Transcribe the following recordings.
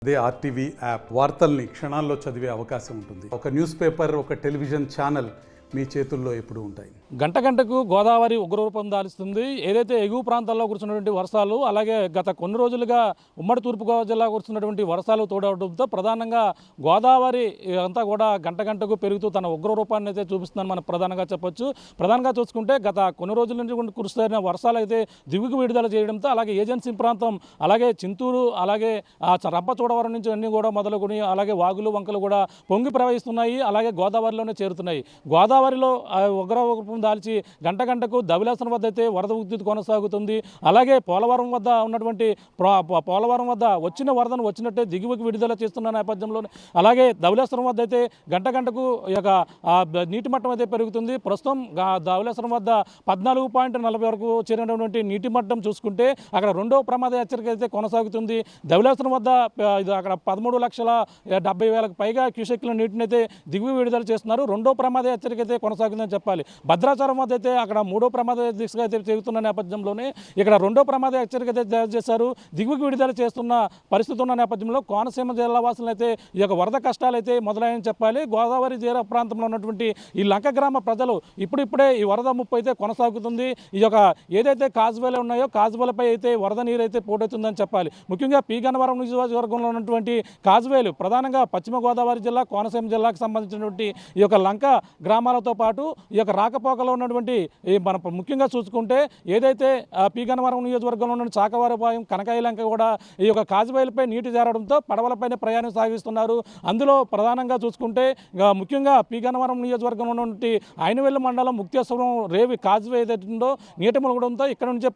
అదే RTV app వార్తల్ని క్షణాల్లో చదివే అవకాశం ఉంటుంది. ఒక న్యూస్ పేపర్, ఒక టెలివిజన్ ఛానల్ మీ చేతుల్లో ఎప్పుడూ ఉంటాయి. గంట గంటకు గోదావరి ఉగ్రరూపం దాల్చుతుంది. ఏదైతే ఎగువ ప్రాంతాల్లో కురుస్తున్నటువంటి వర్షాలు, అలాగే గత కొన్ని రోజులుగా ఉమ్మడి తూర్పుగోదావరి జిల్లా కురుస్తున్నటువంటి వర్షాలు తోడవడంతో ప్రధానంగా గోదావరి అంతా కూడా గంట గంటకు పెరుగుతూ తన ఉగ్రరూపాన్ని అయితే చూపిస్తుందని మనం ప్రధానంగా చెప్పొచ్చు. ప్రధానంగా చూసుకుంటే గత కొన్ని రోజుల నుంచి కురుస్తున్న వర్షాలు అయితే దిగువకు విడుదల చేయడంతో, అలాగే ఏజెన్సీ ప్రాంతం, అలాగే చింతూరు, అలాగే రంపచోడవరం నుంచి అన్ని కూడా మొదలుకొని, అలాగే వాగులు వంకలు కూడా పొంగి ప్రవహిస్తున్నాయి. అలాగే గోదావరిలోనే చేరుతున్నాయి. గోదావరిలో ఉగ్రరూపం దాల్చి గంట గంటకు ధవళేశ్వరం వద్ద అయితే వరద ఉధృతి కొనసాగుతుంది. అలాగే పోలవరం వద్ద ఉన్నటువంటి పోలవరం వద్ద వచ్చిన వరదను వచ్చినట్టే దిగువకి విడుదల చేస్తున్న నేపథ్యంలో, అలాగే ధవళేశ్వరం వద్ద అయితే గంట గంటకు నీటి మట్టం అయితే పెరుగుతుంది. ప్రస్తుతం ధవళేశ్వరం వద్ద 14.40 వరకు చేరినటువంటి నీటి మట్టం చూసుకుంటే అక్కడ రెండో ప్రమాద హెచ్చరిక అయితే కొనసాగుతుంది. ధవళేశ్వరం వద్ద అక్కడ 13,70,000 పైగా క్యూసెక్ల నీటిని అయితే దిగువ విడుదల చేస్తున్నారు. రెండో ప్రమాద హెచ్చరిక అయితే కొనసాగుతుందని చెప్పాలి. భద్రాచలం వద్ద అయితే అక్కడ మూడో ప్రమాద దిశగా అయితే చేరుతున్న నేపథ్యంలోనే ఇక్కడ రెండో ప్రమాద హెచ్చరిక అయితే జారీ చేశారు. దిగువకి విడుదల చేస్తున్న పరిస్థితి ఉన్న నేపథ్యంలో కోనసీమ జిల్లా వాసులు అయితే ఈ యొక్క వరద కష్టాలు అయితే మొదలైనని చెప్పాలి. గోదావరి తీర ప్రాంతంలో ఉన్నటువంటి ఈ లంక గ్రామ ప్రజలు ఇప్పుడిప్పుడే ఈ వరద ముప్పు అయితే కొనసాగుతుంది. ఈ యొక్క ఏదైతే కాజువేలు ఉన్నాయో కాజువేలపై అయితే వరద నీరు అయితే పోటవుతుందని చెప్పాలి. ముఖ్యంగా పి గన్నవరం నియోజకవర్గంలో ఉన్నటువంటి కాజువేలు ప్రధానంగా పశ్చిమ గోదావరి జిల్లా, కోనసీమ జిల్లాకు సంబంధించినటువంటి ఈ యొక్క లంక గ్రామాలతో పాటు ఈ యొక్క రాకపోకలో ఉన్నటువంటి మనం ముఖ్యంగా చూసుకుంటే ఏదైతే పి గన్నవరం నియోజకవర్గంలో ఉన్న చాకవారిపాలెం, కనకాయలంక కూడా ఈ యొక్క కాజువేలపై నీటి చేరడంతో పడవలపైన ప్రయాణం సాగిస్తున్నారు. అందులో ప్రధానంగా చూసుకుంటే ముఖ్యంగా పి గన్నవరం నియోజకవర్గంలో ఉన్నటువంటి ఐనవేలు మండలం ముక్తేశ్వరం రేవి కాజువే ఏదైతే ఉందో నీటి మునగడంతో ఇక్కడ నుంచే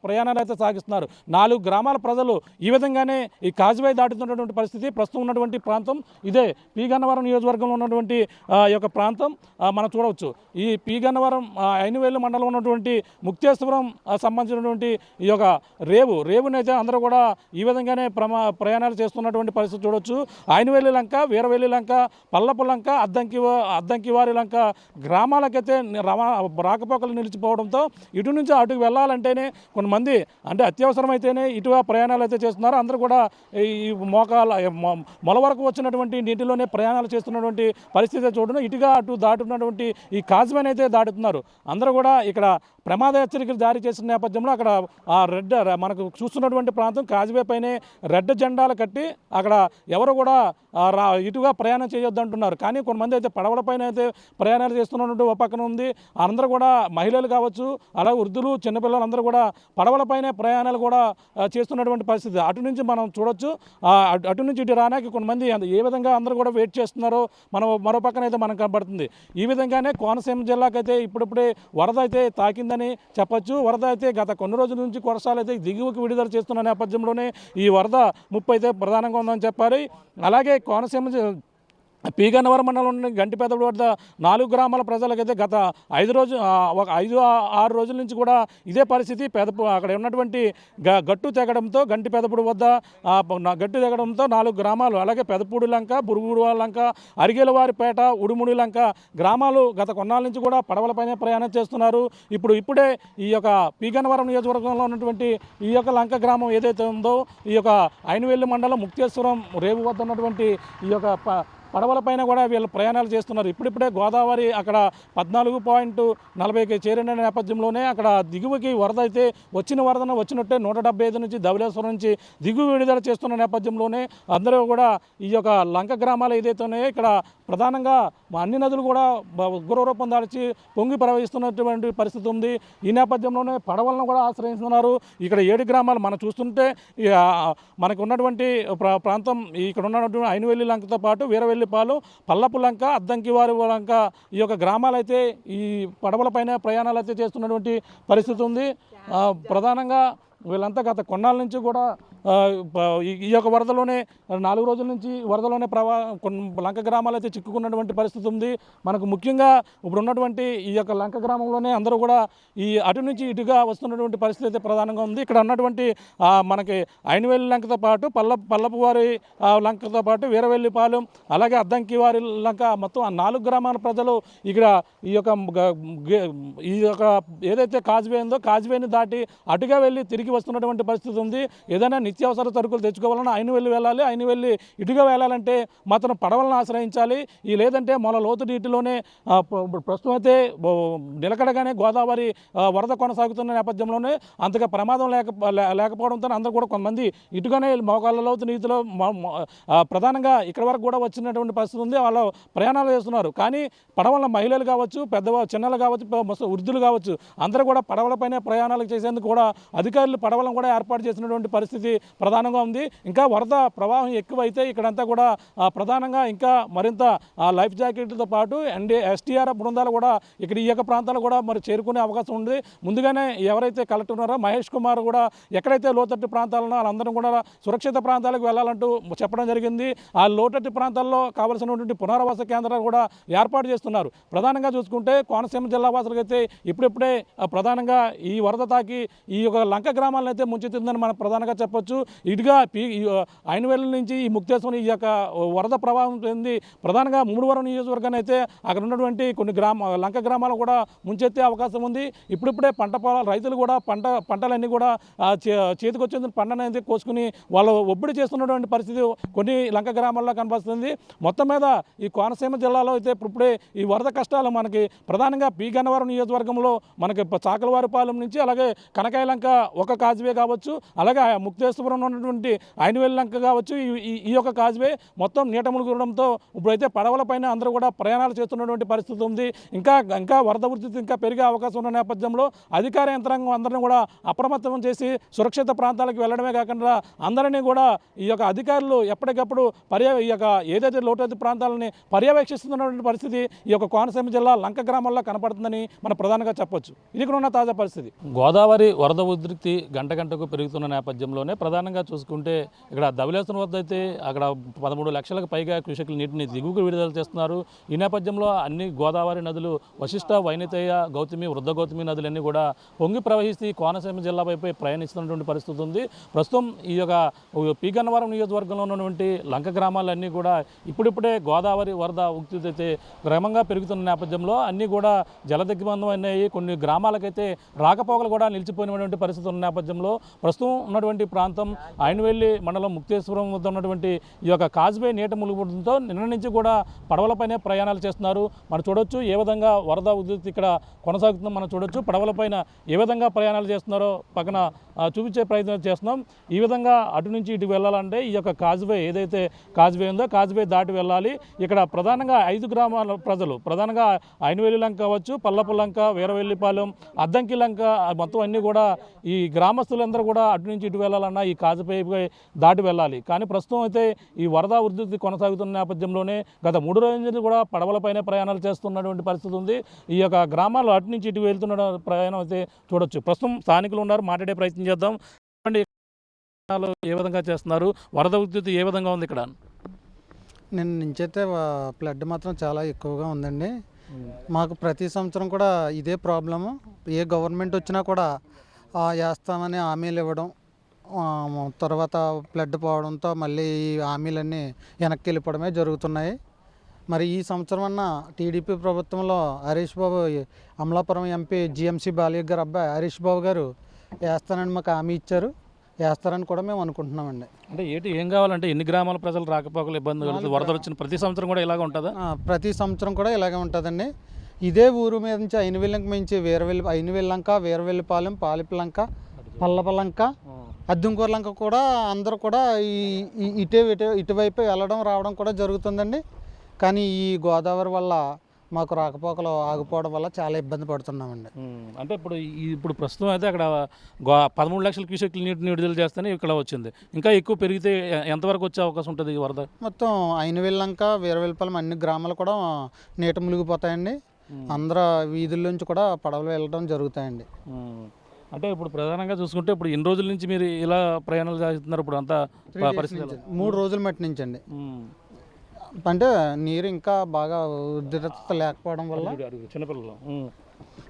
ప్రయాణాలు అయితే సాగిస్తున్నారు. 4 గ్రామాల ప్రజలు ఈ విధంగానే ఈ కాజువే దాటుతున్నటువంటి పరిస్థితి. ప్రస్తుతం ఉన్నటువంటి ప్రాంతం ఇదే పి గన్నవరం నియోజకవర్గంలో ఉన్నటువంటి ఈ యొక్క ప్రాంతం మనం చూడవచ్చు. ఈ పి గన్నవరం ఐనవేలు మండలం ఉన్నటువంటి ముక్తేశ్వరం సంబంధించినటువంటి ఈ యొక్క రేవునైతే అందరూ కూడా ఈ విధంగానే ప్రయాణాలు చేస్తున్నటువంటి పరిస్థితి చూడవచ్చు. ఐనవేలు లంక, వీరవేలి లంక, పల్లపు లంక, అద్దంకివారి లంక గ్రామాలకైతే రాకపోకలు నిలిచిపోవడంతో ఇటు నుంచి అటుకు వెళ్ళాలంటేనే కొంతమంది అంటే అత్యవసరమైతేనే ఇటుగా ప్రయాణాలు అయితే చేస్తున్నారు. అందరూ కూడా ఈ మొల వరకు వచ్చినటువంటి నీటిలోనే ప్రయాణాలు చేస్తున్నటువంటి పరిస్థితి చూడడం, ఇటుగా అటు దాటున్నటువంటి ఈ కాజువేని అయితే దాటుతున్నారు. అందరూ కూడా ఇక్కడ ప్రమాద హెచ్చరికలు జారీ చేసిన నేపథ్యంలో అక్కడ ఆ రెడ్ మనకు చూస్తున్నటువంటి ప్రాంతం కాజువే పైనే రెడ్ జెండాలు కట్టి అక్కడ ఎవరు కూడా ఇటుగా ప్రయాణం చేయొద్దు అంటున్నారు. కానీ కొంతమంది అయితే పడవలపైన అయితే ప్రయాణాలు చేస్తున్నటువంటి ఒక పక్కన ఉంది. అందరూ కూడా మహిళలు కావచ్చు, అలాగే వృద్ధులు, చిన్నపిల్లలు అందరూ కూడా పడవలపైనే ప్రయాణాలు కూడా చేస్తున్నటువంటి పరిస్థితి అటు నుంచి మనం చూడొచ్చు. అటు నుంచి ఇటు రానాకి కొంతమంది ఏ విధంగా అందరూ కూడా వెయిట్ చేస్తున్నారో మరో పక్కన అయితే మనకు కనబడుతుంది. ఈ విధంగానే కోనసీమ జిల్లాకైతే ఇప్పుడిప్పుడే వరద అయితే తాకిందని చెప్పొచ్చు. వరద అయితే గత కొన్ని రోజుల నుంచి వర్షాలు అయితే దిగువకి విడుదల చేస్తున్న నేపథ్యంలోనే ఈ వరద ముప్పు అయితే ప్రధానంగా ఉందని చెప్పాలి. అలాగే కోనసీమ పి గన్నవరం మండలంలోని గంటిపెదపూడి వద్ద 4 గ్రామాల ప్రజలకైతే గత 5-6 రోజుల నుంచి కూడా ఇదే పరిస్థితి. అక్కడ ఉన్నటువంటి గట్టు తెగడంతో గంటిపెదపూడి వద్ద గట్టు తెగడంతో 4 గ్రామాలు, అలాగే పెదపూడి లంక, బురుగుడు లంక, అరిగేలవారిపేట, ఉడుముడి లంక గ్రామాలు గత కొన్నాళ్ళ నుంచి కూడా పడవలపైనే ప్రయాణం చేస్తున్నారు. ఇప్పుడే ఈ యొక్క పి గన్నవరం నియోజకవర్గంలో ఉన్నటువంటి ఈ యొక్క లంక గ్రామం ఏదైతే ఉందో ఈ యొక్క ఐనవేలు మండలం ముక్తేశ్వరం రేవు వద్ద ఉన్నటువంటి ఈ యొక్క పడవలపైన కూడా వీళ్ళు ప్రయాణాలు చేస్తున్నారు. ఇప్పుడిప్పుడే గోదావరి అక్కడ 14.40కి చేరిన నేపథ్యంలోనే అక్కడ దిగువకి వరద అయితే వచ్చినట్టే 175 నుంచి ధవళేశ్వరం నుంచి దిగువ విడుదల చేస్తున్న నేపథ్యంలోనే అందరూ కూడా ఈ యొక్క లంక గ్రామాలు ఏదైతే ఉన్నాయో ఇక్కడ ప్రధానంగా అన్ని నదులు కూడా ఉగ్రరూపం దాల్చి పొంగి ప్రవహిస్తున్నటువంటి పరిస్థితి ఉంది. ఈ నేపథ్యంలోనే పడవలను కూడా ఆశ్రయిస్తున్నారు. ఇక్కడ 7 గ్రామాలు మనం చూస్తుంటే మనకు ఉన్నటువంటి ప్రాంతం ఇక్కడ ఉన్నటువంటి ఐనవేలి లంకతో పాటు వీరవేలిపాలెం, పల్లపు లంక, అద్దంకివారి లంక ఈ యొక్క గ్రామాలు అయితే ఈ పడవలపైన ప్రయాణాలు అయితే చేస్తున్నటువంటి పరిస్థితి ఉంది. ప్రధానంగా వీళ్ళంతా గత కొన్నాళ్ళ నుంచి కూడా ఈ యొక్క వరదలోనే 4 రోజుల నుంచి వరదలోనే లంక గ్రామాలు అయితే చిక్కుకున్నటువంటి పరిస్థితి ఉంది. మనకు ముఖ్యంగా ఇప్పుడు ఉన్నటువంటి ఈ యొక్క లంక గ్రామంలోనే అందరూ కూడా ఈ అటు నుంచి ఇటుగా వస్తున్నటువంటి పరిస్థితి అయితే ప్రధానంగా ఉంది. ఇక్కడ ఉన్నటువంటి మనకి ఐనవేలి లంకతో పాటు పల్లపు వారి లంకతో పాటు వీరవేలిపాలెం, అలాగే అద్దంకివారి లంక మొత్తం 4 గ్రామాల ప్రజలు ఇక్కడ ఈ యొక్క ఏదైతే కాజువే ఉందో కాజువేని దాటి అటుగా వెళ్ళి తిరిగి వస్తున్నటువంటి పరిస్థితి ఉంది. ఏదైనా నిత్యావసర సరుకులు తెచ్చుకోవాలన్నా వెళ్ళాలి, ఇటుగా వెళ్ళాలంటే మాత్రం పడవలను ఆశ్రయించాలి. ఈ లేదంటే మన లోతు నీటిలోనే ప్రస్తుతం అయితే నిలకడగానే గోదావరి వరద కొనసాగుతున్న నేపథ్యంలోనే అంతగా ప్రమాదం లేకపోవడంతో అందరూ కూడా కొంతమంది ఇటుగానే మోకాళ్ళ లోతు నీటిలో ప్రధానంగా ఇక్కడ వరకు కూడా వచ్చినటువంటి పరిస్థితి ఉంది. వాళ్ళు ప్రయాణాలు చేస్తున్నారు. కానీ పడవల మహిళలు కావచ్చు, చిన్నలు కావచ్చు, వృద్ధులు కావచ్చు, అందరూ కూడా పడవలపైనే ప్రయాణాలు చేసేందుకు కూడా అధికారులు పడవలను కూడా ఏర్పాటు చేసినటువంటి పరిస్థితి ప్రధానంగా ఉంది. ఇంకా వరద ప్రవాహం ఎక్కువైతే ఇక్కడంతా కూడా ప్రధానంగా ఇంకా మరింత లైఫ్ జాకెట్లతో పాటు ఎస్టీఆర్ఎఫ్ బృందాలు కూడా ఇక్కడ ఈ యొక్క ప్రాంతాలు కూడా మరి చేరుకునే అవకాశం ఉంది. ముందుగానే ఎవరైతే కలెక్టర్ ఉన్నారో మహేష్ కుమార్ కూడా ఎక్కడైతే లోతట్టు ప్రాంతాలను వాళ్ళందరూ కూడా సురక్షిత ప్రాంతాలకు వెళ్ళాలంటూ చెప్పడం జరిగింది. ఆ లోతట్టు ప్రాంతాల్లో కావాల్సినటువంటి పునరావాస కేంద్రాలు కూడా ఏర్పాటు చేస్తున్నారు. ప్రధానంగా చూసుకుంటే కోనసీమ జిల్లా వాసులకైతే ఇప్పుడిప్పుడే ప్రధానంగా ఈ వరద తాకి ఈ యొక్క లంక గ్రామాలను అయితే ముంచెత్తిందని మనం ప్రధానంగా చెప్పొచ్చు. ఇటుగా ఐనవేల నుంచి ఈ ముక్తేశ్వరం ఈ యొక్క వరద ప్రవాహం చెంది ప్రధానంగా ముమ్మడివరం నియోజకవర్గాన్ని అయితే అక్కడ ఉన్నటువంటి కొన్ని లంక గ్రామాలు కూడా ముంచెత్తే అవకాశం ఉంది. ఇప్పుడిప్పుడే పంట పొలాలు రైతులు కూడా పంటలన్నీ కూడా చేతికొచ్చిన పంటను అయితే కోసుకుని వాళ్ళు ఒబ్బిడి చేస్తున్నటువంటి పరిస్థితి కొన్ని లంక గ్రామాల్లో కనిపిస్తుంది. మొత్తం మీద ఈ కోనసీమ జిల్లాలో అయితే ఇప్పుడే ఈ వరద కష్టాలు మనకి ప్రధానంగా పి గన్నవరం నియోజకవర్గంలో మనకి చాకలవారిపాలెం నుంచి అలాగే కనకాయలంక ఒక కాజ్వే కావచ్చు, అలాగే ముక్తేశ్వరం ఉన్నటువంటి ఐనవేలు లంక కావచ్చు, ఈ యొక్క కాజ్వే మొత్తం నీట మునుగడంతో ఇప్పుడైతే పడవలపైన అందరూ కూడా ప్రయాణాలు చేస్తున్నటువంటి పరిస్థితి ఉంది. ఇంకా వరద ఉధృతి ఇంకా పెరిగే అవకాశం ఉన్న నేపథ్యంలో అధికార యంత్రాంగం అందరినీ కూడా అప్రమత్తం చేసి సురక్షిత ప్రాంతాలకు వెళ్ళడమే కాకుండా అందరినీ కూడా ఈ యొక్క అధికారులు ఎప్పటికప్పుడు ఈ యొక్క ఏదైతే లోతట్టు ప్రాంతాలని పర్యవేక్షిస్తున్నటువంటి పరిస్థితి ఈ యొక్క కోనసీమ జిల్లా లంక గ్రామాల్లో కనపడుతుందని మనం ప్రధానంగా చెప్పొచ్చు. ఇది కూడా ఉన్న తాజా పరిస్థితి. గోదావరి వరద ఉధృతి గంటకు పెరుగుతున్న నేపథ్యంలోనే ప్రధానంగా చూసుకుంటే ఇక్కడ ధవళేశ్వరం వద్ద అయితే అక్కడ 13 లక్షలకు పైగా క్యూసెక్ల నీటిని దిగువకు విడుదల చేస్తున్నారు. ఈ నేపథ్యంలో అన్ని గోదావరి నదులు వశిష్ట, వైనతేయ, గౌతమి, వృద్ధ గౌతమి నదులన్నీ కూడా పొంగి ప్రవహిస్తూ కోనసీమ జిల్లా వైపు ప్రయాణిస్తున్నటువంటి పరిస్థితి ఉంది. ప్రస్తుతం ఈ యొక్క పి గన్నవరం నియోజకవర్గంలో ఉన్నటువంటి లంక గ్రామాలన్నీ కూడా ఇప్పుడిప్పుడే గోదావరి వరద ఉధృతి అయితే క్రమంగా పెరుగుతున్న నేపథ్యంలో అన్నీ కూడా జలదిగ్బంధం అయినాయి. కొన్ని గ్రామాలకైతే రాకపోకలు కూడా నిలిచిపోయినటువంటి పరిస్థితి ఉన్న నేపథ్యంలో ప్రస్తుతం ఉన్నటువంటి ప్రాంతం ఐనవేలి మండలం ముక్తేశ్వరం వద్ద ఉన్నటువంటి ఈ యొక్క కాజ్వే నీట మునిగిపోవడంతో నిన్న నుంచి కూడా పడవలపైనే ప్రయాణాలు చేస్తున్నారు. మనం చూడొచ్చు ఏ విధంగా వరద ఉధృతి ఇక్కడ కొనసాగుతుందో మనం చూడొచ్చు. పడవలపైన ఏ విధంగా ప్రయాణాలు చేస్తున్నారో పక్కన చూపించే ప్రయత్నం చేస్తున్నాం. ఈ విధంగా అటు నుంచి ఇటు వెళ్ళాలంటే ఈ యొక్క కాజ్వే ఏదైతే కాజ్వే ఉందో కాజ్వే దాటి వెళ్ళాలి. ఇక్కడ ప్రధానంగా 5 గ్రామాల ప్రజలు ప్రధానంగా ఐనవేలి లంక కావచ్చు, పల్లపు లంక, వీరవెల్లిపాలెం, అద్దంకి లంక మొత్తం అన్నీ కూడా ఈ గ్రామస్తులందరూ కూడా అటు నుంచి ఇటు వెళ్ళాలన్నా ఈ కాజ్వే దాటి వెళ్ళాలి. కానీ ప్రస్తుతం అయితే ఈ వరద ఉధృతి కొనసాగుతున్న నేపథ్యంలోనే గత 3 రోజులు కూడా పడవలపైనే ప్రయాణాలు చేస్తున్నటువంటి పరిస్థితి ఉంది. ఈ యొక్క గ్రామాలు అటు నుంచి ఇటు వెళ్తున్న ప్రయాణం అయితే చూడొచ్చు. ప్రస్తుతం స్థానికులు ఉన్నారు, మాట్లాడే ప్రయత్నం చేద్దాం. ఏ విధంగా చేస్తున్నారు, వరద ఉధృతి ఏ విధంగా ఉంది ఇక్కడ? నిన్న నుంచైతే ఫ్లడ్ మాత్రం చాలా ఎక్కువగా ఉందండి. మాకు ప్రతి సంవత్సరం కూడా ఇదే ప్రాబ్లము. ఏ గవర్నమెంట్ వచ్చినా కూడా వేస్తామని హామీలు ఇవ్వడం, తర్వాత ఫ్లడ్ పోవడంతో మళ్ళీ ఈ హామీలన్నీ వెనక్కి వెళ్ళిపోవడమే జరుగుతున్నాయి. మరి ఈ సంవత్సరం అన్న టీడీపీ ప్రభుత్వంలో హరీష్ బాబు, అమలాపురం ఎంపీ జిఎంసీ బాలయ్య గారు అబ్బాయి హరీష్ బాబు గారు వేస్తానని మాకు హామీ ఇచ్చారు. వేస్తారని కూడా మేము అనుకుంటున్నామండి. అంటే ఏం కావాలంటే ఎన్ని గ్రామాల ప్రజలు రాకపోకలు ఇబ్బంది వరదలు వచ్చిన ప్రతి సంవత్సరం కూడా ఇలాగ ఉంటుందా? ప్రతి సంవత్సరం కూడా ఇలాగే ఉంటుందండి. ఇదే ఊరు మీద నుంచి ఐనవేలికి మించి ఐనవేలి లంక, వీరవెల్లిపాలెం, పాలిపలంక, పల్లపలంక, అద్దంకూర లంక కూడా అందరూ కూడా ఇటువైపు వెళ్ళడం రావడం కూడా జరుగుతుందండి. కానీ ఈ గోదావరి వల్ల మాకు రాకపోకలు ఆగిపోవడం వల్ల చాలా ఇబ్బంది పడుతున్నామండి. అంటే ఇప్పుడు ప్రస్తుతం అయితే అక్కడ 13 లక్షల క్యూసెక్ల నీటిని విడుదల చేస్తేనే ఇక్కడ వచ్చింది. ఇంకా ఎక్కువ పెరిగితే ఎంతవరకు వచ్చే అవకాశం ఉంటుంది ఈ వరద? మొత్తం ఐనవేలి లంక, వీరవెల్లిపాలెం అన్ని గ్రామాలు కూడా నీట మునిగిపోతాయండి. అందరూ వీధుల నుంచి కూడా పడవలు వెళ్ళడం జరుగుతాయండి. అంటే ఇప్పుడు ప్రధానంగా చూసుకుంటే ఇప్పుడు ఎన్ని రోజుల నుంచి మీరు ఇలా ప్రయాణాలు చేస్తున్నారు? ఇప్పుడు అంతా పరిస్థితి 3 రోజుల మట్టి నుంచి అండి. అంటే నీరు ఇంకా బాగా ఉధృత లేకపోవడం వల్ల చిన్నపిల్లలు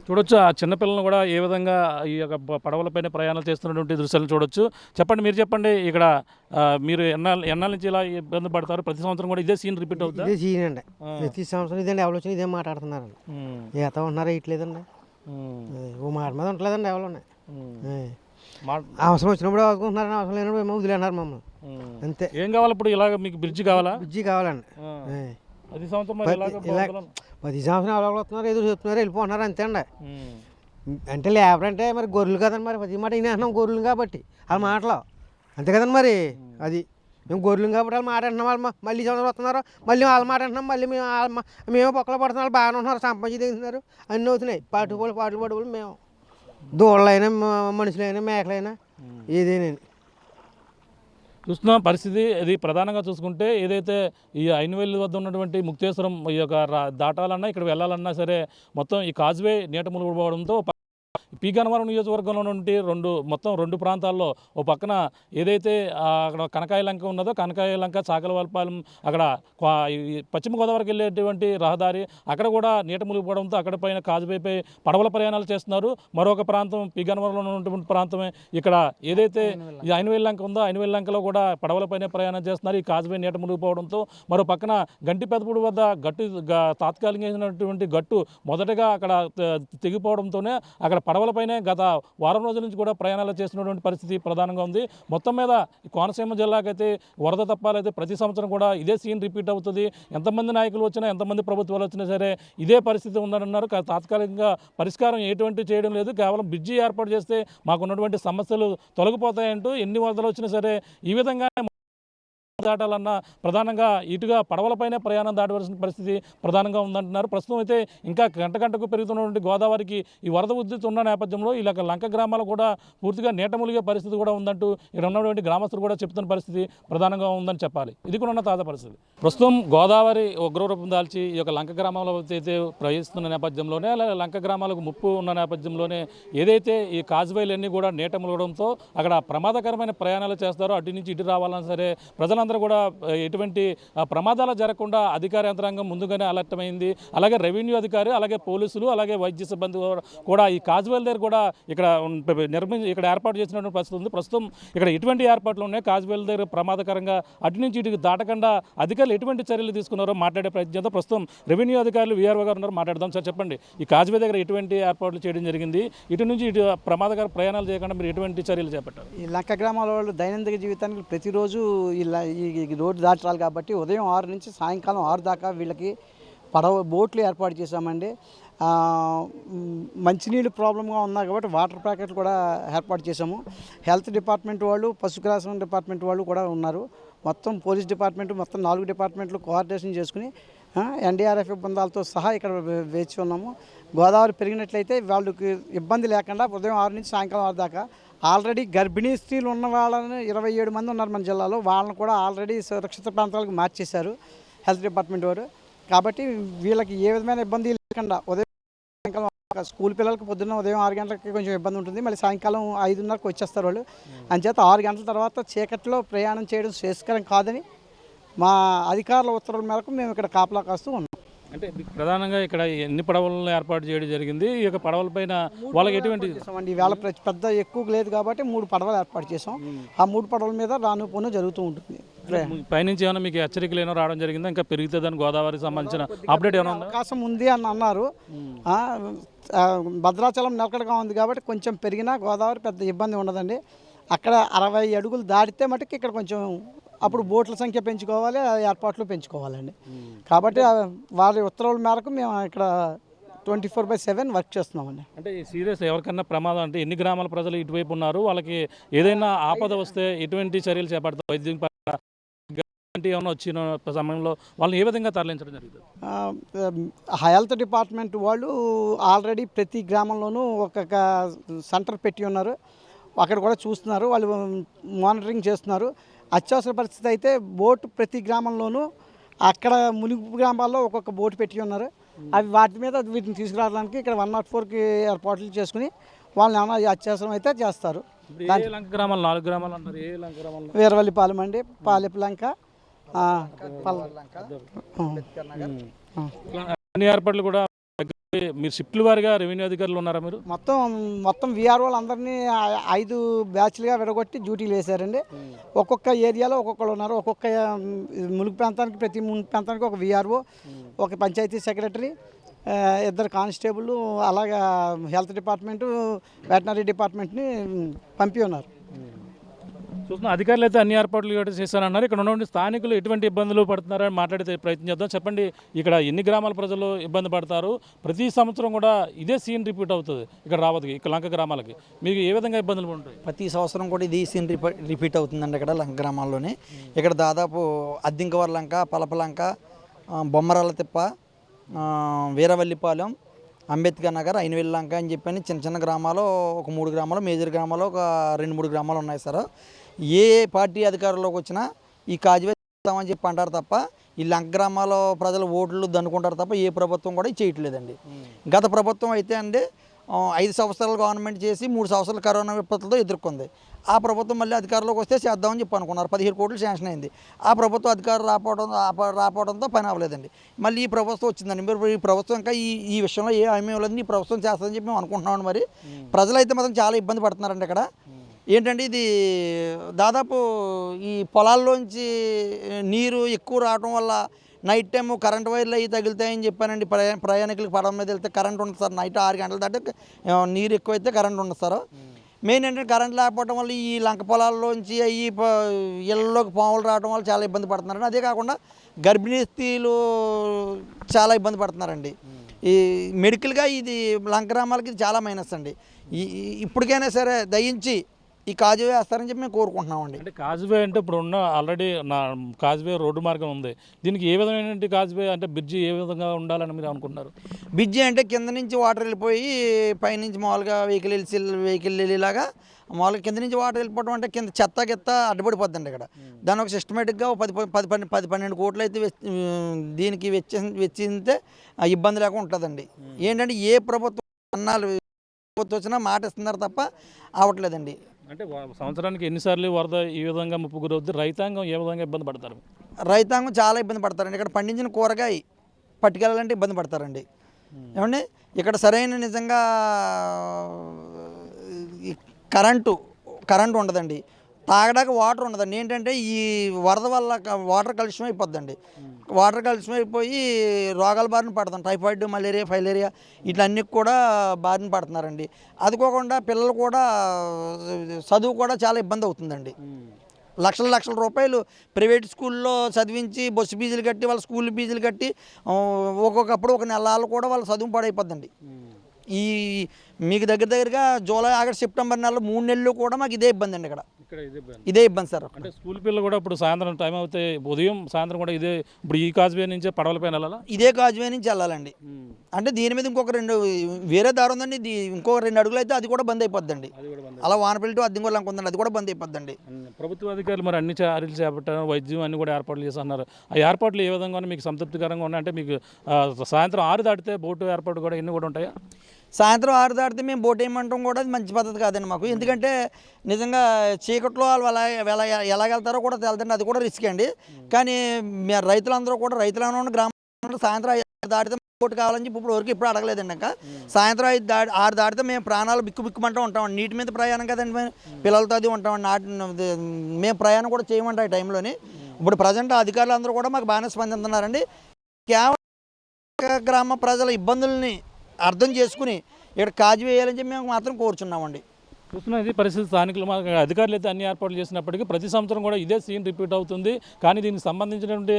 చూడొచ్చు. ఆ చిన్నపిల్లలను కూడా ఏ విధంగా ఈ యొక్క పడవలపైన ప్రయాణాలు చేస్తున్నటువంటి దృశ్యాలను చూడొచ్చు. మీరు చెప్పండి, ఇక్కడ మీరు ఎన్నాళ్ళ నుంచి ఇలా ఇబ్బంది పడతారు? ప్రతి సంవత్సరం కూడా ఇదే సీన్ రిపీట్ అవుతుంది? ఇదే సీన్ అండి. ప్రతి సంవత్సరం ఇదండి. ఎవరు వచ్చినా ఇదే మాట్లాడుతున్నారండి. ఈత ఉంటున్నారా ఇట్లేదండి. ఓ మాట మీద ఉండలేదండి ఎవరు. అవసరం వచ్చినప్పుడు ఆదుకుంటున్నారని అవసరం లేనప్పుడు ఏమో వదిలేన్నారు మమ్మల్ని అంతే. ఏం కావాలి ఇప్పుడు? ఇలాగ మీకు బ్రిడ్జ్ కావాలా? బ్రిడ్జి కావాలండి. 10 సంవత్సరం మరి ఇలాగ ఇలా 10 సంవత్సరాలు ఎవరు వస్తున్నారు, ఎదురు చెప్తున్నారు, వెళ్ళిపోతున్నారు అంతే అండి. అంటే లేబర్ అంటే మరి గొర్రెలు కదండి, మరి ప్రతి మాట వినేస్తున్నాం గొర్రెలు కాబట్టి వాళ్ళ మాటలు అంతే కదండి. మరి అది మేము గొర్రెలు కాబట్టి వాళ్ళు మాట అంటున్నాం, వాళ్ళు మళ్ళీ సంవత్సరం వస్తున్నారు, మళ్ళీ వాళ్ళ మాట అంటున్నాం, మళ్ళీ మేము పొక్కలు పడుతున్నాం, వాళ్ళు బాగానే ఉంటున్నారు, సంపాదించి దిగుతున్నారు, అన్నీ అవుతున్నాయి. పాటలు పడుకోలు మేము దూడలైనా మనుషులైనా మేకలైనా ఏదేనండి చూస్తున్నాం పరిస్థితి. ఇది ప్రధానంగా చూసుకుంటే ఏదైతే ఈ ఐనవేలు వద్ద ఉన్నటువంటి ముక్తేశ్వరం ఈ యొక్క దాటాలన్నా ఇక్కడ వెళ్ళాలన్నా సరే మొత్తం ఈ కాజ్వే నీట మునిగిపోవడంతో పి గన్నవరం నియోజకవర్గంలో నుండి మొత్తం రెండు ప్రాంతాల్లో ఓ పక్కన ఏదైతే అక్కడ కనకాయ లంక ఉన్నదో కనకాయ లంక చాకలవారిపాలెం అక్కడ పశ్చిమ గోదావరికి వెళ్ళేటువంటి రహదారి అక్కడ కూడా నీట మునిగిపోవడంతో అక్కడ పైన కాజువేపై పడవల ప్రయాణాలు చేస్తున్నారు. మరొక ప్రాంతం పి గన్నవరంలో ఉన్నటువంటి ప్రాంతమే ఇక్కడ ఏదైతే ఈ ఐనవేలు లంక ఉందో ఐనవేలు లంకలో కూడా పడవలపైనే ప్రయాణం చేస్తున్నారు. ఈ కాజువే నీట మునిగిపోవడంతో మరో పక్కన గంటి పెదపూడి వద్ద తాత్కాలికమైనటువంటి గట్టు మొదటగా అక్కడ తెగిపోవడంతోనే అక్కడ పడవలపైనే గత వారం రోజుల నుంచి కూడా ప్రయాణాలు చేస్తున్నటువంటి పరిస్థితి ప్రధానంగా ఉంది. మొత్తం మీద కోనసీమ జిల్లాకైతే వరద తప్పాలైతే ప్రతి సంవత్సరం కూడా ఇదే సీన్ రిపీట్ అవుతుంది. ఎంతమంది నాయకులు వచ్చినా ఎంతమంది ప్రభుత్వాలు వచ్చినా సరే ఇదే పరిస్థితి ఉందని అన్నారు. తాత్కాలికంగా పరిష్కారం ఎటువంటి చేయడం లేదు, కేవలం బ్రిడ్జి ఏర్పాటు చేస్తే మాకున్నటువంటి సమస్యలు తొలగిపోతాయంటూ ఎన్ని వరదలు వచ్చినా సరే ఈ విధంగా దాటాలన్నా ప్రధానంగా ఇటుగా పడవలపైనే ప్రయాణం దాటవలసిన పరిస్థితి ప్రధానంగా ఉందంటున్నారు. ప్రస్తుతం అయితే ఇంకా గంటకు పెరుగుతున్నటువంటి గోదావరికి ఈ వరద ఉధృతి ఉన్న నేపథ్యంలో ఇలా లంక గ్రామాలు కూడా పూర్తిగా నీట మునిగే పరిస్థితి కూడా ఉందంటూ ఇక్కడ ఉన్నటువంటి గ్రామస్తులు కూడా చెప్తున్న పరిస్థితి ప్రధానంగా ఉందని చెప్పాలి. ఇది కూడా ఉన్న తాజా పరిస్థితి. ప్రస్తుతం గోదావరి ఉగ్రరూపం దాల్చి ఈ యొక్క లంక గ్రామంలో అయితే ప్రవహిస్తున్న నేపథ్యంలోనే అలాగే లంక గ్రామాలకు ముప్పు ఉన్న నేపథ్యంలోనే ఏదైతే ఈ కాజ్వేలన్నీ కూడా నీట మునగడంతో అక్కడ ప్రమాదకరమైన ప్రయాణాలు చేస్తారో అటు నుంచి ఇటు రావాలన్నా సరే ప్రజలందరూ కూడా ఎటువంటి ప్రమాదాలు జరగకుండా అధికార యంత్రాంగం ముందుగానే అలర్ట్ అయింది. అలాగే రెవెన్యూ అధికారి అలాగే పోలీసులు అలాగే వైద్య సిబ్బంది కూడా ఈ కాజ్వేల్ దగ్గర కూడా ఇక్కడ ఏర్పాటు చేసినటువంటి పరిస్థితి ఉంది. ప్రస్తుతం ఇక్కడ ఎటువంటి ఏర్పాట్లు ఉన్నాయి, కాజ్వేల్ దగ్గర ప్రమాదకరంగా అటు నుంచి ఇటుకి దాటకుండా అధికారులు ఎటువంటి చర్యలు తీసుకున్నారో మాట్లాడే ప్రయత్నంతో ప్రస్తుతం రెవెన్యూ అధికారులు వీఆర్ఓ గారు ఉన్నారు, మాట్లాడదాం. సార్ చెప్పండి, ఈ కాజ్వే దగ్గర ఎటువంటి ఏర్పాట్లు చేయడం జరిగింది, ఇటు నుంచి ఇటు ప్రమాదకర ప్రయాణాలు చేయకుండా మీరు ఎటువంటి చర్యలు చేపట్టారు? ఈ లంక గ్రామాల వాళ్ళు దైనందిన జీవితానికి ప్రతిరోజు ఈ రోడ్డు దాటాలి కాబట్టి ఉదయం 6 నుంచి సాయంకాలం 6 దాకా వీళ్ళకి బోట్లు ఏర్పాటు చేశామండి. మంచినీళ్ళు ప్రాబ్లంగా ఉన్నా కాబట్టి వాటర్ ప్యాకెట్లు కూడా ఏర్పాటు చేశాము. హెల్త్ డిపార్ట్మెంట్ వాళ్ళు పశుగ్రాసం డిపార్ట్మెంట్ వాళ్ళు కూడా ఉన్నారు. మొత్తం పోలీస్ డిపార్ట్మెంట్ మొత్తం 4 డిపార్ట్మెంట్లు కోఆర్డినేషన్ చేసుకుని ఎన్డీఆర్ఎఫ్ బృందాలతో సహా ఇక్కడ వేచి ఉన్నాము. గోదావరి పెరిగినట్లయితే వాళ్ళకి ఇబ్బంది లేకుండా ఉదయం 6 నుంచి సాయంకాలం 6 దాకా ఆల్రెడీ గర్భిణీ స్త్రీలు ఉన్న వాళ్ళని 27 మంది ఉన్నారు మన జిల్లాలో. వాళ్ళని కూడా ఆల్రెడీ సురక్షిత ప్రాంతాలకు మార్చేశారు హెల్త్ డిపార్ట్మెంట్ వారు. కాబట్టి వీళ్ళకి ఏ విధమైన ఇబ్బంది లేకుండా ఉదయం సాయంకాలం స్కూల్ పిల్లలకి పొద్దున్న ఉదయం 6 గంటలకి కొంచెం ఇబ్బంది ఉంటుంది, మళ్ళీ సాయంకాలం 5:30కి వచ్చేస్తారు వాళ్ళు. అంచేత 6 గంటల తర్వాత చీకట్లో ప్రయాణం చేయడం శ్రేయస్కరం కాదని మా అధికారుల ఉత్తర్వుల మేరకు మేము ఇక్కడ కాపలా కాస్తూ ఉన్నాం. అంటే ప్రధానంగా ఇక్కడ ఎన్ని పడవలను ఏర్పాటు చేయడం జరిగింది, ఈ యొక్క పడవలపైన వాళ్ళకి ఎటువంటి ఈవేళ పెద్ద ఎక్కువ లేదు కాబట్టి 3 పడవలు ఏర్పాటు చేసాం. ఆ 3 పడవల మీద రాను పోను జరుగుతూ ఉంటుంది. పైనుంచి ఏమైనా మీకు హెచ్చరికలు ఏమైనా రావడం జరిగిందా, ఇంకా పెరుగుతుందని గోదావరికి సంబంధించిన అప్డేట్ ఏమైనా అవకాశం ఉంది అని అన్నారు. భద్రాచలం నిలకడగా ఉంది కాబట్టి కొంచెం పెరిగినా గోదావరి పెద్ద ఇబ్బంది ఉండదండి. అక్కడ 60 అడుగులు దాటితే మటుకు ఇక్కడ కొంచెం అప్పుడు బోట్ల సంఖ్య పెంచుకోవాలి, ఏర్పాట్లు పెంచుకోవాలండి. కాబట్టి వారి ఉత్తర్వుల మేరకు మేము ఇక్కడ 24/7 వర్క్ చేస్తున్నామండి. అంటే సీరియస్ ఎవరికన్నా ప్రమాదం అంటే ఎన్ని గ్రామాల ప్రజలు ఇటువైపు ఉన్నారు, వాళ్ళకి ఏదైనా ఆపద వస్తే ఎటువంటి చర్యలు చేపడతారు, వైద్యం ఏమైనా వచ్చిన సమయంలో వాళ్ళని ఏ విధంగా తరలించడం జరుగుతుంది? హెల్త్ డిపార్ట్మెంట్ వాళ్ళు ఆల్రెడీ ప్రతి గ్రామంలోనూ ఒక్కొక్క సెంటర్ పెట్టి ఉన్నారు. అక్కడ కూడా చూస్తున్నారు, వాళ్ళు మానిటరింగ్ చేస్తున్నారు. అత్యవసర పరిస్థితి అయితే బోటు ప్రతి గ్రామంలోనూ అక్కడ మునిగు గ్రామాల్లో ఒక్కొక్క బోటు పెట్టి ఉన్నారు. అవి వాటి మీద వీటిని తీసుకురావడానికి ఇక్కడ 104కి ఏర్పాట్లు చేసుకుని వాళ్ళని ఏమైనా అత్యవసరం అయితే చేస్తారు. గ్రామాలు 4 గ్రామాలు అంటారు. ఏ లంక గ్రామాలు? వీరవల్లిపాలెం అండి, పాలెపు లంక, అన్ని ఏర్పాట్లు కూడా మీరు షిఫ్ట్ల వారిగా రెవెన్యూ అధికారులు ఉన్నారా? మీరు మొత్తం వీఆర్ఓలు అందరినీ 5 బ్యాచ్లుగా విడగొట్టి డ్యూటీలు వేశారండి. ఒక్కొక్క ఏరియాలో ఒక్కొక్కరు ఉన్నారు. ఒక్కొక్క ములుగు ప్రాంతానికి ప్రతి ములుగు ప్రాంతానికి ఒక వీఆర్ఓ, ఒక పంచాయతీ సెక్రటరీ, ఇద్దరు కానిస్టేబుల్ అలాగా హెల్త్ డిపార్ట్మెంటు వెటనరీ డిపార్ట్మెంట్ని పంపి ఉన్నారు. చూస్తున్న అధికారులు అయితే అన్ని ఏర్పాట్లు కూడా చేశారన్నారు. ఇక్కడ ఉన్నటువంటి స్థానికులు ఎటువంటి ఇబ్బందులు పడుతున్నారని మాట్లాడితే ప్రయత్నం చేద్దాం. చెప్పండి, ఇక్కడ ఎన్ని గ్రామాల ప్రజలు ఇబ్బంది పడతారు? ప్రతి సంవత్సరం కూడా ఇదే సీన్ రిపీట్ అవుతుంది ఇక్కడ రావద్దు, ఇక్కడ లంక గ్రామాలకి మీకు ఏ విధంగా ఇబ్బందులు ఉంటాయి? ప్రతి సంవత్సరం కూడా ఇది సీన్ రిపీట్ అవుతుందండి ఇక్కడ లంక గ్రామాల్లోనే. ఇక్కడ దాదాపు అద్దింకవర లంక, పలపలంక, బొమ్మరాల తిప్ప, వీరవల్లిపాలెం, అంబేద్కర్ నగర్, అయినవెల్లి లంక అని చెప్పని చిన్న చిన్న గ్రామాలు ఒక 3 గ్రామాలు, మేజర్ గ్రామాలు ఒక 2-3 గ్రామాలు ఉన్నాయి సార్. ఏ పార్టీ అధికారంలోకి వచ్చినా ఈ కాజువే చేస్తామని చెప్పి అంటారు తప్ప ఈ లంక గ్రామాల ప్రజలు ఓట్లు దండుకుంటారు తప్ప ఏ ప్రభుత్వం కూడా చేయట్లేదండి. గత ప్రభుత్వం అయితే అండి 5 సంవత్సరాలు గవర్నమెంట్ చేసి 3 సంవత్సరాలు కరోనా విపత్తులతో ఎదుర్కొంది. ఆ ప్రభుత్వం మళ్ళీ అధికారంలోకి వస్తే చేద్దామని చెప్పి అనుకున్నారు. 17 కోట్లు శాంక్షన్ అయింది. ఆ ప్రభుత్వం అధికారులు రాపోవడంతో పని అవ్వలేదండి. మళ్ళీ ఈ ప్రభుత్వం వచ్చిందండి. మీరు ఈ ప్రభుత్వం ఇంకా ఈ విషయంలో ఏ హామీ ఇవ్వలేదని ఈ ప్రభుత్వం చేస్తుందని చెప్పి మేము అనుకుంటున్నామండి. మరి ప్రజలైతే మాత్రం చాలా ఇబ్బంది పడుతున్నారండి. ఇక్కడ ఏంటంటే ఇది దాదాపు ఈ పొలాల్లోంచి నీరు ఎక్కువ రావడం వల్ల నైట్ టైం కరెంట్ వైర్లు అవి తగులుతాయని చెప్పానండి. ప్రయాణికులకు పడవ మీద వెళ్తే కరెంట్ ఉండదు సార్. నైట్ 6 గంటల దాకా నీరు ఎక్కువైతే కరెంట్ ఉండదు సార్. మెయిన్ ఏంటంటే కరెంట్ లేకపోవడం వల్ల ఈ లంక పొలాల్లోంచి అవి ఇళ్ళలోకి పాములు రావడం వల్ల చాలా ఇబ్బంది పడుతున్నారండి. అదే కాకుండా గర్భిణీ స్త్రీలు చాలా ఇబ్బంది పడుతున్నారండి. ఈ మెడికల్గా ఇది లంక గ్రామాలకి చాలా మైనస్ అండి. ఇప్పటికైనా సరే దయించి ఈ కాజువే వేస్తారని చెప్పి మేము కోరుకుంటున్నామండి. అంటే కాజువే అంటే ఇప్పుడు ఉన్న ఆల్రెడీ కాజువే రోడ్డు మార్గం ఉంది. దీనికి ఏ విధమైన కాజువే అంటే బ్రిడ్జి ఏ విధంగా ఉండాలని మీరు అనుకుంటున్నారు? బ్రిడ్జి అంటే కింద నుంచి వాటర్ వెళ్ళిపోయి పైనుంచి మామూలుగా వెహికల్ వెళ్ళేలాగా మామూలుగా కింద నుంచి వాటర్ వెళ్ళిపోవడం అంటే కింద చెత్త అడ్డుపడిపోద్దండి. ఇక్కడ దాని ఒక సిస్టమేటిక్గా 10-12 కోట్లు అయితే దీనికి వెచ్చితే ఇబ్బంది లేకుండా ఉంటుందండి. ఏంటంటే ఏ ప్రభుత్వం అన్నాలు వచ్చినా మాట ఇస్తున్నారు తప్ప అవ్వట్లేదండి. అంటే సంవత్సరానికి ఎన్నిసార్లు వరద ఈ విధంగా ముప్పు గురవుతుంది? రైతాంగం ఏ విధంగా ఇబ్బంది పడతారు? రైతాంగం చాలా ఇబ్బంది పడతారండి. ఇక్కడ పండించిన కూరగాయ పట్టుకెళ్ళాలంటే ఇబ్బంది పడతారండి. ఏమండి ఇక్కడ సరైన నిజంగా కరెంటు ఉండదండి. తాగడానికి వాటర్ ఉండదండి. ఏంటంటే ఈ వరద వల్ల వాటర్ కలుషితం అయిపోద్దండి. వాటర్ కలుషితం అయిపోయి రోగాల బారిన పడుతుంది. టైఫాయిడ్, మలేరియా, ఫైలేరియా ఇట్లన్నీ కూడా బారిన పడుతున్నారండి. అదికోకుండా పిల్లలు కూడా చదువు కూడా చాలా ఇబ్బంది అవుతుందండి. లక్షల రూపాయలు ప్రైవేట్ స్కూల్లో చదివించి బస్సు ఫీజులు కట్టి వాళ్ళ స్కూల్ ఫీజులు కట్టి ఒక్కొక్కప్పుడు ఒక నెలలు కూడా వాళ్ళ చదువు పాడైపోద్దండి. ఈ మీకు దగ్గరగా జూలై, ఆగస్ట్, సెప్టెంబర్ నెలలో 3 నెలలు కూడా మాకు ఇదే ఇబ్బంది అండి. ఇక్కడ ఇదే ఇబ్బంది సార్. అంటే స్కూల్ పిల్లలు కూడా ఇప్పుడు సాయంత్రం టైం అవుతే ఉదయం సాయంత్రం కూడా ఇదే ఇప్పుడు ఈ కాజువే నుంచే పడవలపైన వెళ్ళాలా? ఇదే కాజువే నుంచి వెళ్ళాలండి. అంటే దీని మీద ఇంకొక 2 వేరే దారి ఉందండి. ఇంకో 2 అడుగులు అయితే అది కూడా బంద్ అయిపోద్దండి. అలా వానపల్లి టు అద్దింగోళ్ళ లంక ఉందండి, అది కూడా బంద్ అయిపోద్దండి. ప్రభుత్వ అధికారులు మరి అన్ని చర్యలు చేపట్టారు, వైద్యం అన్ని కూడా ఏర్పాట్లు చేస్తున్నారు. ఆ ఏర్పాట్లు ఏ విధంగా మీకు సంతృప్తికరంగా ఉన్నాయి? అంటే మీకు సాయంత్రం 6 దాటితే బోటు ఏర్పాటు కూడా ఎన్ని కూడా ఉంటాయా? సాయంత్రం 6 దాటితే మేము బోట్ వేయమంటాం కూడా అది మంచి పద్ధతి కాదండి మాకు. ఎందుకంటే నిజంగా చీకట్లో వాళ్ళు ఎలాగెళ్తారో కూడా తెలుదండి. అది కూడా రిస్క్ అండి. కానీ రైతులందరూ కూడా రైతులను ఉన్న గ్రామంలో సాయంత్రం 5 దాటితే బోట్ కావాలని చెప్పి ఇప్పుడు అడగలేదండి. ఇంకా సాయంత్రం 6 దాటితే మేము ప్రాణాలు బిక్కుమంటూ ఉంటామండి. నీటి మీద ప్రయాణం కదండి, మేము పిల్లలతో అది ఉంటామండి. మేము ప్రయాణం కూడా చేయమంటాం ఈ టైంలోని. ఇప్పుడు ప్రజెంట్ అధికారులు అందరూ కూడా మాకు బాగానే స్పందిస్తున్నారండి. కేవలం గ్రామ ప్రజల ఇబ్బందుల్ని అర్థం చేసుకుని ఇక్కడ కాజు వేయాలని చెప్పి మేము మాత్రం కోరుచున్నామండి. చూస్తున్నది పరిస్థితి. స్థానికులు అధికారులు అయితే అన్ని ఏర్పాట్లు చేసినప్పటికీ ప్రతి సంవత్సరం కూడా ఇదే సీన్ రిపీట్ అవుతుంది. కానీ దీనికి సంబంధించినటువంటి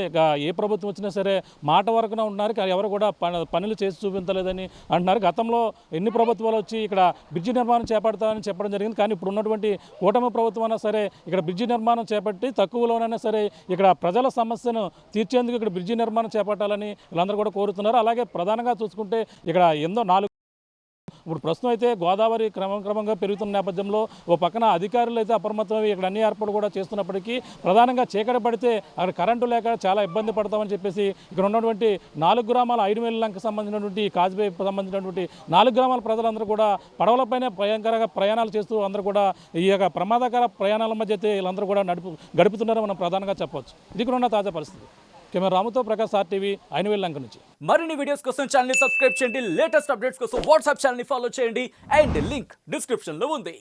ఏ ప్రభుత్వం వచ్చినా సరే మాట వరకున ఉన్నారు, కానీ ఎవరు కూడా పనులు చేసి చూపించలేదని అంటున్నారు. గతంలో ఎన్ని ప్రభుత్వాలు వచ్చి ఇక్కడ బ్రిడ్జి నిర్మాణం చేపడతామని చెప్పడం జరిగింది. కానీ ఇప్పుడు ఉన్నటువంటి కూటమి ప్రభుత్వం అయినా సరే ఇక్కడ బ్రిడ్జి నిర్మాణం చేపట్టి తక్కువలోనైనా సరే ఇక్కడ ప్రజల సమస్యను తీర్చేందుకు ఇక్కడ బ్రిడ్జి నిర్మాణం చేపట్టాలని వీళ్ళందరూ కూడా కోరుతున్నారు. అలాగే ప్రధానంగా చూసుకుంటే ఇక్కడ ఎన్నో 4 ఇప్పుడు ప్రస్తుతం అయితే గోదావరి క్రమంగా పెరుగుతున్న నేపథ్యంలో ఓ పక్కన అధికారులు అయితే అప్రమత్తమై ఇక్కడ అన్ని ఏర్పాట్లు కూడా చేస్తున్నప్పటికీ ప్రధానంగా చీకటి పడితే అక్కడ కరెంటు లేక చాలా ఇబ్బంది పడతామని చెప్పేసి ఇక్కడ ఉన్నటువంటి 4 గ్రామాల ఐడువేల లంకకు సంబంధించినటువంటి కాజువే సంబంధించినటువంటి 4 గ్రామాల ప్రజలందరూ కూడా పడవలపైనే భయంకరంగా ప్రయాణాలు చేస్తూ అందరూ కూడా ఈ యొక్క ప్రమాదకర ప్రయాణాల మధ్య అయితే వీళ్ళందరూ కూడా గడుపుతున్నారని మనం ప్రధానంగా చెప్పవచ్చు. ఇది కూడా ఉన్న తాజా పరిస్థితి. కెమెరా రాముతో ప్రకాష్, RTV, అయినవేల్ లంక నుంచి. మరిన్ని వీడియోస్ కోసం ఛానల్ ని సబ్స్క్రైబ్ చేయండి. లేటెస్ట్ అప్డేట్స్ కోసం వాట్సాప్ ఛానల్ ని ఫాలో చేయండి. అండ్ లింక్ డిస్క్రిప్షన్ లో ఉంది.